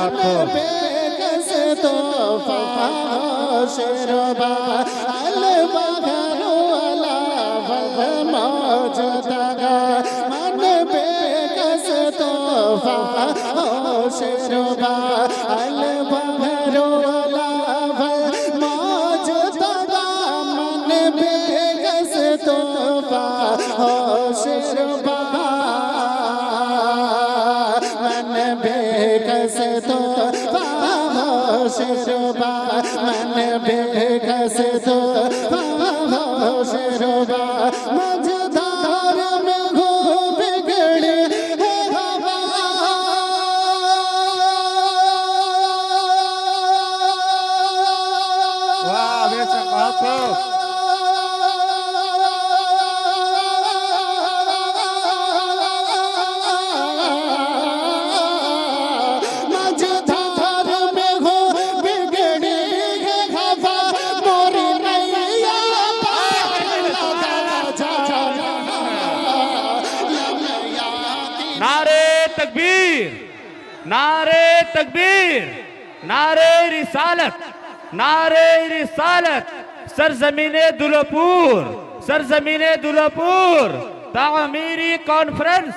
लाख बेकस तोहफा शेरबा अलबगरो अला वल मौजूदा मन बेकस तोहफा शेरबा अलबगरो अला वल मौजूदा मन बेकस तोहफा शेरबा मन बेकस तोहफा शेरबा मन बेकस तोहफा शेरबा मझधार में हो बिगड़े है हवा वाह बेशक बात नारे तकबीर, नारे रिसालत, नारे रिसालत। सरजमीने दुलपुर, सरजमीने दुलपुर, तामीरी कॉन्फ्रेंस,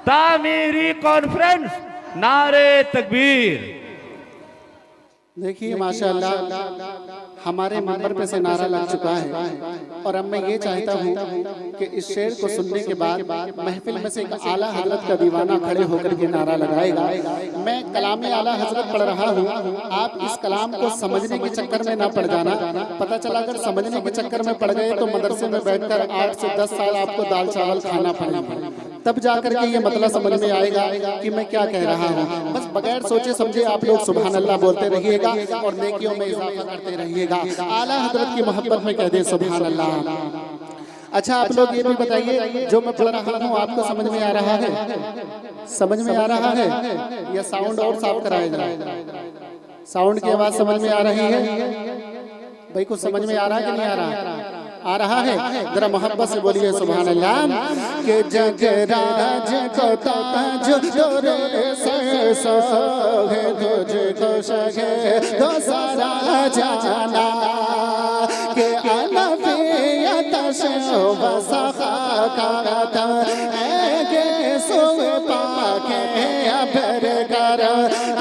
तामीरी कॉन्फ्रेंस, नारे तकबीर। देखिए माशाअल्लाह हमारे मंबर पे से नारा लग चुका है और अब मैं ये चाहता हूँ कि इस शेर को सुनने के बाद महफिल में से एक आला हजरत का दीवाना खड़े होकर के नारा लगाएगा। मैं कलाम आला हजरत पढ़ रहा हूँ, आप इस कलाम को समझने के चक्कर में ना पड़ जाना। पता चला अगर समझने के चक्कर में पड़ गए तो मदरसे में बैठकर 8 से 10 साल आपको दाल चावल खाना पड़ेगा, तब जाकर के ये मतलब समझ में आएगा कि मैं क्या कह रहा हूँ। बस बगैर सोचे समझे आप लोग सुभान अल्लाह बोलते रहिएगा और नेकियों में इजाफा करते रहिएगा। आला हजरत की मोहब्बत में कह दे सुभान अल्लाह। अच्छा आप लोग ये भी बताइए, जो मैं पढ़ रहा हूँ आपको समझ में आ रहा है? समझ में आ रहा है या साउंड और साफ कराएगा? साउंड की आवाज समझ में आ रही है? भाई कुछ समझ में आ रहा है कि नहीं आ रहा? आ रहा है? जरा मोहब्बत से बोलिए सुभान अल्लाह। के जगराज को ताज तोरे से सोहे तुझको सगे तो सारा जाना के अलफियत से वसखा का के सोए पाके अबर कर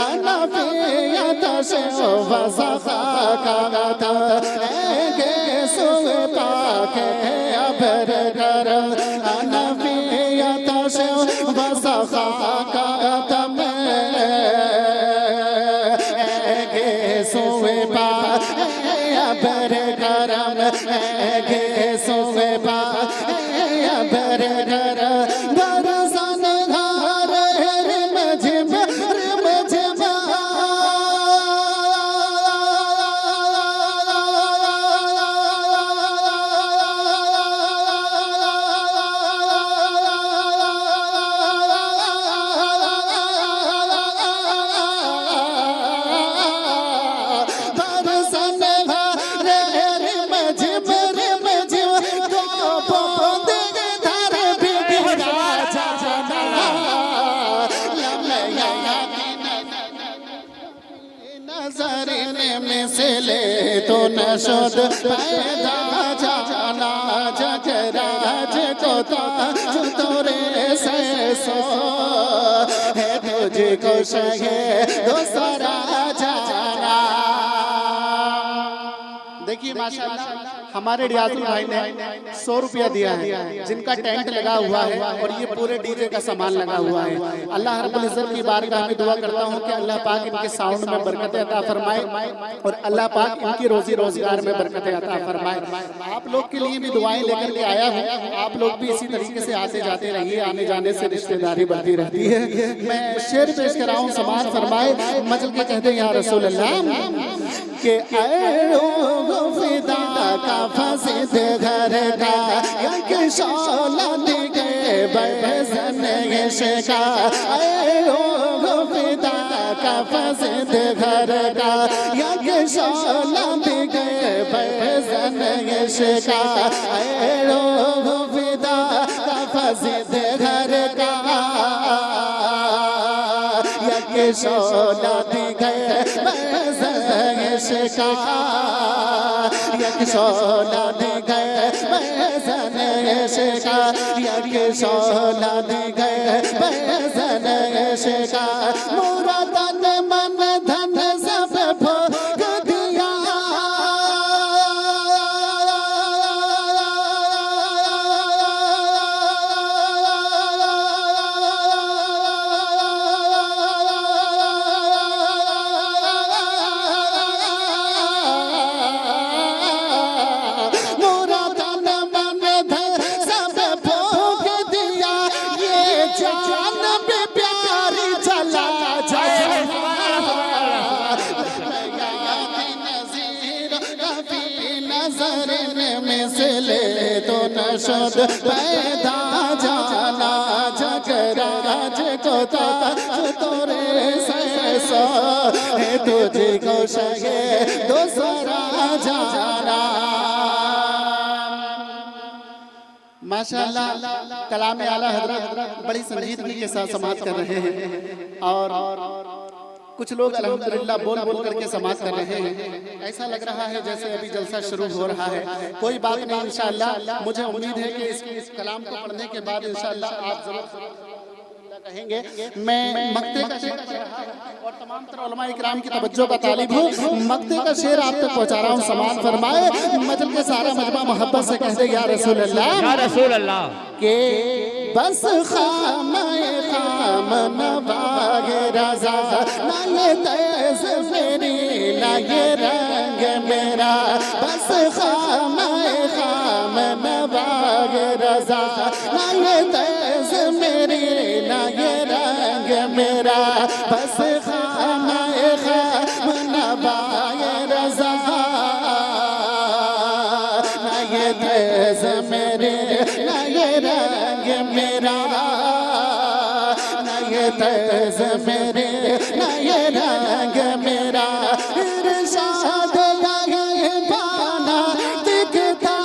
अलफियत से वसखा का के सोए पाके अबर कर अलफियत से वसखा का सोए पाके अबर करम के सोए पाके अबर कर बरसन धार रिमझिम रिमझिम तो नशद पैदा जाना जगराज को ताज तोरे से सो है तुझको सहे दूसरा जाना। देखिए माशाअल्लाह हमारे रियाजुल भाई ने 100 रुपया दिया है, जिनका टेंट लगा हुआ है और ये पूरे डीजे का सामान लगा हुआ है। अल्लाह रब्बुल इज्जत की बारगाह में दुआ करता हूँ कि अल्लाह पाक इनके साउंड में बरकतें अता फरमाए और अल्लाह पाक इनकी रोजी रोजगार में बरकतें अता फरमाए। आप लोग के लिए भी दुआएं लेकर के आया हूँ, आप लोग भी इसी तरीके से आते जाते रहिए, आने जाने से रिश्तेदारी बढ़ती रहती है। मैं शेर पेश कर रहा हूँ, समाज फरमाए मजल के कहते या रसूल अल्लाह के फिदा का फसीद घर का एक शोला दिखे बहसन शिका फिदा का फसीद घर का एक शोला दिखे बहसन शिका फिदा का फसीद घर का शोला दिखे इश्क का एक शोला दिखे इश्क का एक शोला दिखे इश्क का मोरा तन मन धन सब भोग दिया मोरा तन मन धन सब भोग दिया ये जान भी प्यारी चला जाए नजर में से ले तो नशद पैदा जाना जगराज को ताज तोरे सैसा है तुझे को शगे दूसरा जाना। माशाअल्लाह कलाम आला हजरत बड़ी संजीदगी के साथ समाप्त कर रहे हैं और कुछ लोग अल्हम्दुलिल्लाह बोल बोल करके समाप्त कर रहे हैं। ऐसा लग रहा है जैसे अभी जलसा शुरू हो रहा है। कोई बात नहीं, इंशाअल्लाह मुझे उम्मीद है कि इस कलाम को पढ़ने के बाद इंशाअल्लाह आप जरूर कहेंगे। मैं मक्ते का शेर और तमाम तरह उलमा इकराम की तवज्जो का तालिब हूँ। मक्ते का शेर आप तक पहुँचा रहा हूँ, समात फरमाए। मजल के सारा मजमा मोहब्बत से कहते या रसूल अल्लाह, या रसूल अल्लाह के बस खामे खाम नवागे रजा ना ये तेज मेरी ना ये रंग मेरा बस खामे खाम नवागे रजा ना ये तेज मेरी ना ये रंग मेरा बस खामे खाम नवागे रजा ना ये तेज मेरे ना ये रंग मेरा ना ये तेज मेरे ना ये रंग मेरा इरशाद लगे पाना दिखता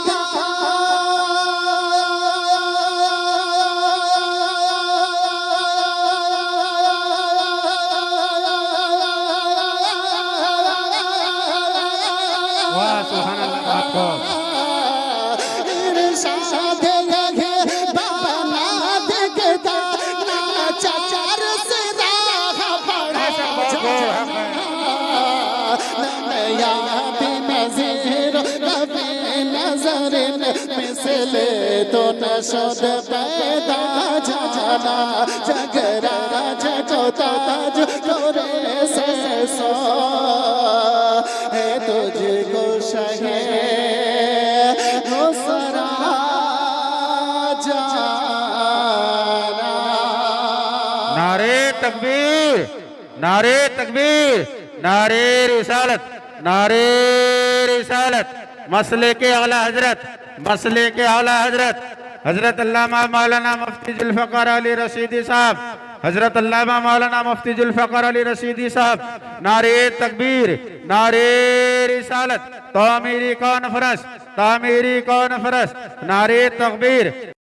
वाह सुभान अल्लाह आपको इरशाद लगे पाना दिखता ना चार से राह पड़ा नया नज़ीर कभी नजर मिसले तो नशद पैदा जाना जगराज को ताज तोरे से सो है तुझको शहे दूसरा जाना। नारे तकबीर नारे तकबीर नारे रिसालत नारे रिसालत मसले के आला हजरत हजरत अल्लामा मौलाना मुफ्ती जुल्फ़िकार अली रशीदी साहब हजरत अल्लामा मौलाना मुफ्ती जुल्फ़िकार अली रशीदी साहब नारे तकबीर नारे रिसालत तामीरी कॉन्फ्रेंस नारे तकबीर